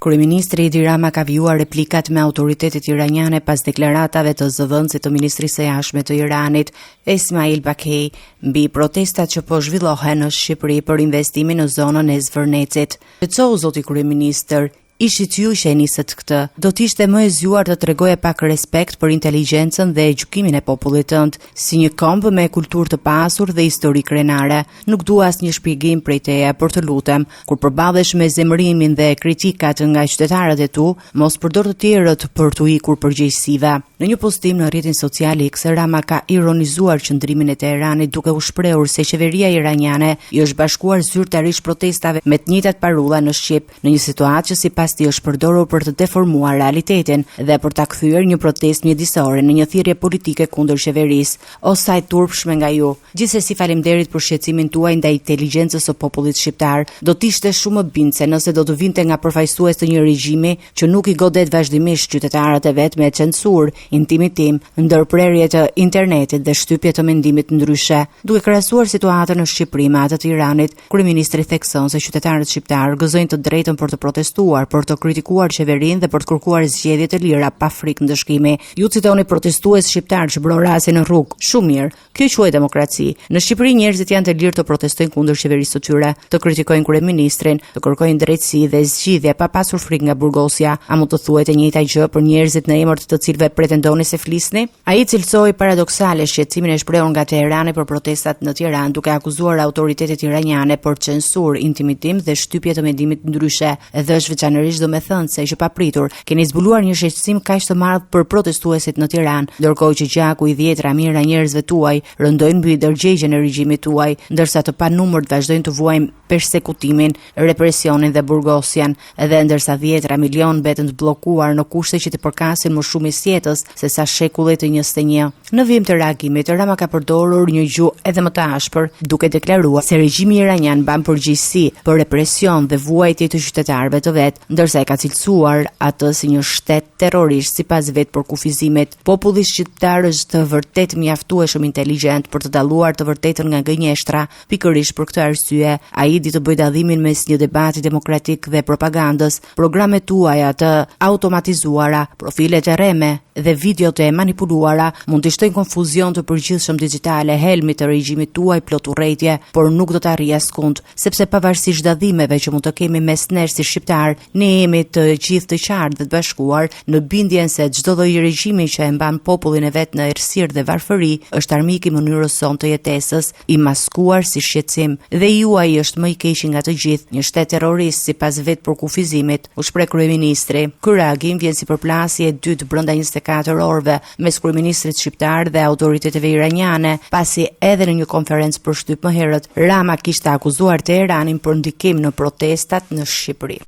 Kryeministri Edi Rama ka vijuar replikat me autoritetet iraniane pas deklaratave të zëvendësit të Ministrisë së Jashtme të Iranit, Esmail Bakej, mbi protestat që po zhvillohen në Shqipëri për investimin në zonën e Zvërnecit. Shqetësou zoti kryeministër, ishit ju që e nisët këtë. Do t'ishte më e zgjuar të tregoje pak respekt për inteligjencën dhe gjykimin e popullit tënd, si një këmbë me kulturë të pasur dhe histori krenare. Nuk dua asnjë shpjegim prej teje, por të lutem, kur përballesh me zemërimin dhe kritikat nga qytetarët e tu, mos përdor të tjerët për t'u ikur përgjegjësive. Në një postim në rrjetin social X, Rama ka ironizuar qëndrimin e Teheranit duke u shprehur se qeveria iraniane i është bashkuar zyrtarisht protestave me të njëjtat parulla në Shqip, në një situatë që sipas tij është përdorur për të deformuar realitetin dhe për ta kthyer një protestë mjedisore në një thirrje politike kundër qeverisë. O sa e turpshme nga ju. Gjithsesi faleminderit për shqetësimin tuaj ndaj inteligjencës së popullit shqiptar. Do të ishte shumë më bindse nëse do të vinte nga përfaqësues të një regjimi që nuk i godet vazhdimisht qytetarët e vet me censurë, intimitim, ndërprerje të internetit dhe shtypje të mendimit ndryshe. Duke krahasuar situatën në Shqipëri me atë të Iranit, kryeministri thekson se qytetarët shqiptar gëzojnë të drejtën për të protestuar, për të kritikuar qeverinë dhe për të kërkuar zgjedhje të lira pa frikë ndëshkimi. Ju citoni protestues shqiptar që bron rastin në rrugë. Shumë mirë. Kjo quhet demokraci. Në Shqipëri njerëzit janë të lirë të protestojnë kundër qeverisë së tyre, të kritikojnë kryeministrin, të kërkojnë drejtësi dhe zgjidhje pa pasur frikë nga burgosja. A mund të thuhet e njëjta gjë për njerëzit në emër të cilëve pretendoni se flisni? Ai cilësoi paradoksale shqetësimin e shprehur nga Teherani për protestat në Tiranë, duke akuzuar autoritetet iraniane për censurë, intimidim dhe shtypje të mendimit ndryshe. Edhe është veçanërisht domethënë se që papritur keni zbuluar një shqetësim kaq të madh për protestuesit në Tiranë, ndërkohë që gjaku i 10 mijëra njerëzve tuaj rëndojnë mbi dërgjegjen e regjimit tuaj, ndërsa të panumërt vazhdojnë të vuajnë persekutimin, represionin dhe burgosjen, edhe ndërsa 10 milion mbeten të bllokuar në kushte që të përkasin më shumë jetës se sa shekulli të 21. Në vijim të reagimit, Rama ka përdorur një gjuhë edhe më të ashpër, duke deklaruar se regjimi iranian mban përgjegjësi për represion dhe vuajtje të qytetarëve të vet, ndërsa e ka cilësuar atë si një shtet terrorist sipas vet përkufizimit. Populli shqiptar është vërtet mjaftueshëm inteligjent për të dalluar të vërtetën nga gënjeshtra. Pikërisht për këtë arsye, ai di të bëjë dallimin mes një debati demokratik dhe propagandës. Programet tuaja të automatizuara, profilet e rreme dhe videot e manipuluara mund të shtojnë konfuzion të përgjithshëm digjitale, helmi të regjimit tuaj plot urrëtie, por nuk do të arrijë askund, sepse pavarësisht dallimeve që mund të kemi mes nesh si shqiptar, ne jemi të gjithë të qartë dhe të bashkuar në bindjen se çdo lloj regjimi që e mban popullin e vet në errësirë dhe varfëri është armik i mënyrës sonë të jetesës, i maskuar si shqetësim. Dhe juaj është më i keqi nga të gjithë, një shtet terrorist sipas vet përkufizimit, u shpreh kryeministri. Ky reagim vjen si përplasje e dytë brenda 24 orëve mes kryeministrit shqiptar dhe autoriteteve iraniane, pasi edhe në një konferencë për shtyp më herët, Rama kishte akuzuar Teheranin për ndikim në protestat në Shqipëri.